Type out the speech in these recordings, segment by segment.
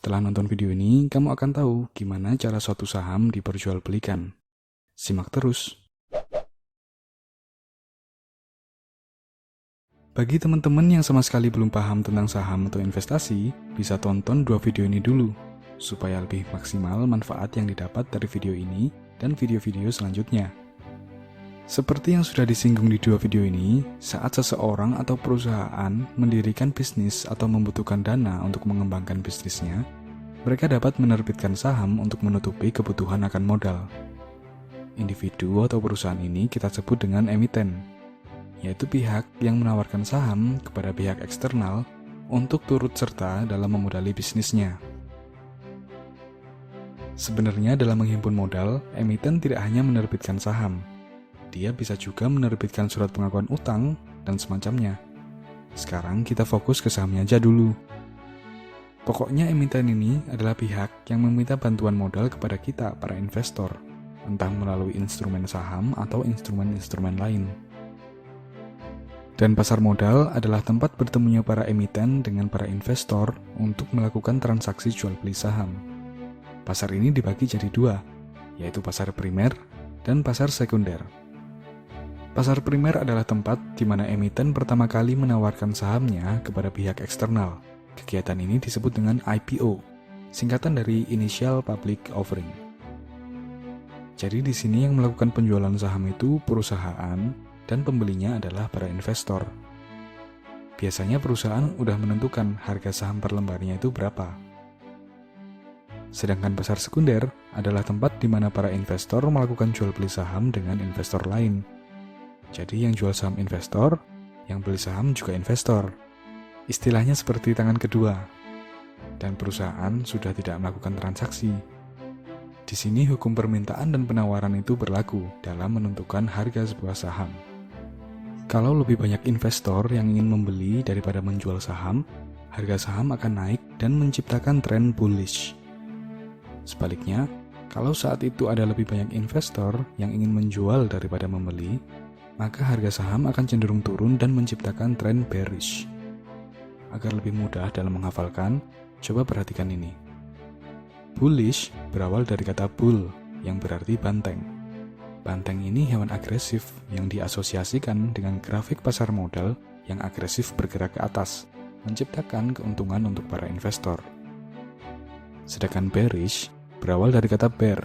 Setelah nonton video ini, kamu akan tahu gimana cara suatu saham diperjualbelikan. Simak terus. Bagi teman-teman yang sama sekali belum paham tentang saham atau investasi, bisa tonton dua video ini dulu, supaya lebih maksimal manfaat yang didapat dari video ini dan video-video selanjutnya. Seperti yang sudah disinggung di dua video ini, saat seseorang atau perusahaan mendirikan bisnis atau membutuhkan dana untuk mengembangkan bisnisnya, mereka dapat menerbitkan saham untuk menutupi kebutuhan akan modal. Individu atau perusahaan ini kita sebut dengan emiten, yaitu pihak yang menawarkan saham kepada pihak eksternal untuk turut serta dalam memodali bisnisnya. Sebenarnya dalam menghimpun modal, emiten tidak hanya menerbitkan saham. Dia bisa juga menerbitkan surat pengakuan utang dan semacamnya. Sekarang kita fokus ke sahamnya aja dulu. Pokoknya emiten ini adalah pihak yang meminta bantuan modal kepada kita, para investor, entah melalui instrumen saham atau instrumen-instrumen lain. Dan pasar modal adalah tempat bertemunya para emiten dengan para investor untuk melakukan transaksi jual beli saham. Pasar ini dibagi jadi dua, yaitu pasar primer dan pasar sekunder. Pasar primer adalah tempat di mana emiten pertama kali menawarkan sahamnya kepada pihak eksternal. Kegiatan ini disebut dengan IPO, singkatan dari Initial Public Offering. Jadi di sini yang melakukan penjualan saham itu perusahaan dan pembelinya adalah para investor. Biasanya perusahaan udah menentukan harga saham per lembarnya itu berapa. Sedangkan pasar sekunder adalah tempat di mana para investor melakukan jual beli saham dengan investor lain. Jadi yang jual saham investor, yang beli saham juga investor. Istilahnya seperti tangan kedua. Dan perusahaan sudah tidak melakukan transaksi. Di sini hukum permintaan dan penawaran itu berlaku dalam menentukan harga sebuah saham. Kalau lebih banyak investor yang ingin membeli daripada menjual saham, harga saham akan naik dan menciptakan tren bullish. Sebaliknya, kalau saat itu ada lebih banyak investor yang ingin menjual daripada membeli, maka harga saham akan cenderung turun dan menciptakan tren bearish. Agar lebih mudah dalam menghafalkan, coba perhatikan ini. Bullish berawal dari kata bull, yang berarti banteng. Banteng ini hewan agresif yang diasosiasikan dengan grafik pasar modal yang agresif bergerak ke atas, menciptakan keuntungan untuk para investor. Sedangkan bearish berawal dari kata bear,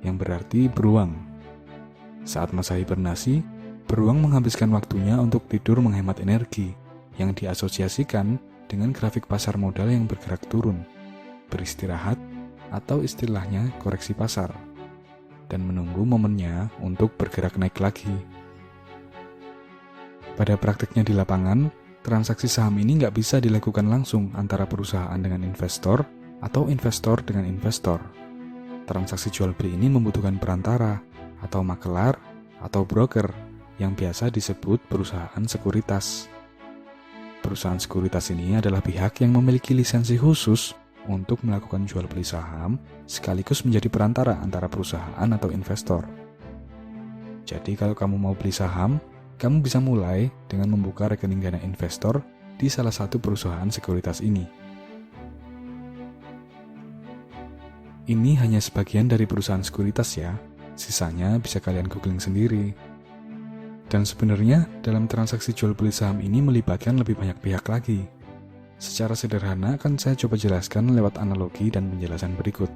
yang berarti beruang. Saat masa hibernasi, beruang menghabiskan waktunya untuk tidur menghemat energi, yang diasosiasikan dengan grafik pasar modal yang bergerak turun, beristirahat, atau istilahnya koreksi pasar, dan menunggu momennya untuk bergerak naik lagi. Pada praktiknya di lapangan, transaksi saham ini nggak bisa dilakukan langsung antara perusahaan dengan investor atau investor dengan investor. Transaksi jual beli ini membutuhkan perantara, atau makelar, atau broker, yang biasa disebut perusahaan sekuritas. Perusahaan sekuritas ini adalah pihak yang memiliki lisensi khusus untuk melakukan jual beli saham sekaligus menjadi perantara antara perusahaan atau investor. Jadi kalau kamu mau beli saham, kamu bisa mulai dengan membuka rekening dana investor di salah satu perusahaan sekuritas ini. Ini hanya sebagian dari perusahaan sekuritas ya, sisanya bisa kalian googling sendiri. Dan sebenarnya dalam transaksi jual beli saham ini melibatkan lebih banyak pihak lagi. Secara sederhana akan saya coba jelaskan lewat analogi dan penjelasan berikut.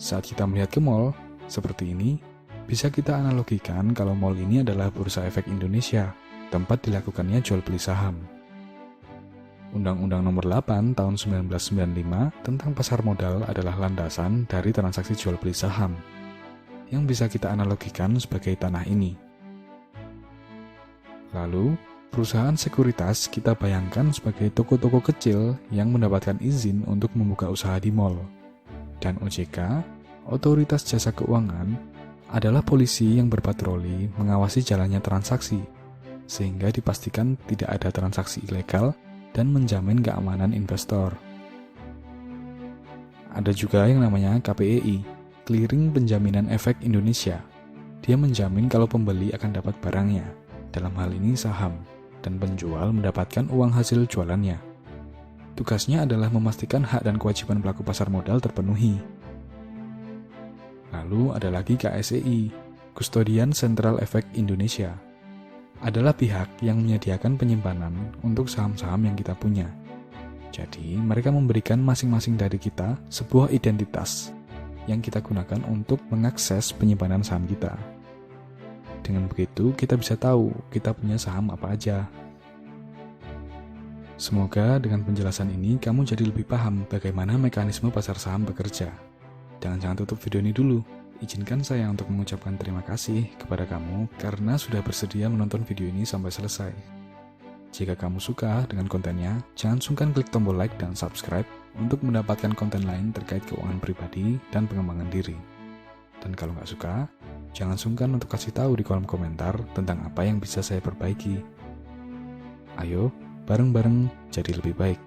Saat kita melihat ke mall, seperti ini, bisa kita analogikan kalau mall ini adalah Bursa Efek Indonesia, tempat dilakukannya jual beli saham. Undang-Undang Nomor 8 Tahun 1995 tentang pasar modal adalah landasan dari transaksi jual beli saham, yang bisa kita analogikan sebagai tanah ini. Lalu, perusahaan sekuritas kita bayangkan sebagai toko-toko kecil yang mendapatkan izin untuk membuka usaha di mall. Dan OJK, Otoritas Jasa Keuangan, adalah polisi yang berpatroli mengawasi jalannya transaksi, sehingga dipastikan tidak ada transaksi ilegal dan menjamin keamanan investor. Ada juga yang namanya KPEI, Clearing Penjaminan Efek Indonesia. Dia menjamin kalau pembeli akan dapat barangnya, dalam hal ini saham, dan penjual mendapatkan uang hasil jualannya. Tugasnya adalah memastikan hak dan kewajiban pelaku pasar modal terpenuhi. Lalu ada lagi KSEI, Custodian Central Effect Indonesia. Adalah pihak yang menyediakan penyimpanan untuk saham-saham yang kita punya. Jadi, mereka memberikan masing-masing dari kita sebuah identitas yang kita gunakan untuk mengakses penyimpanan saham kita. Dengan begitu, kita bisa tahu kita punya saham apa aja. Semoga dengan penjelasan ini kamu jadi lebih paham bagaimana mekanisme pasar saham bekerja. Jangan tutup video ini dulu. Izinkan saya untuk mengucapkan terima kasih kepada kamu karena sudah bersedia menonton video ini sampai selesai. Jika kamu suka dengan kontennya, jangan sungkan klik tombol like dan subscribe untuk mendapatkan konten lain terkait keuangan pribadi dan pengembangan diri. Dan kalau nggak suka, jangan sungkan untuk kasih tahu di kolom komentar tentang apa yang bisa saya perbaiki. Ayo, bareng-bareng jadi lebih baik.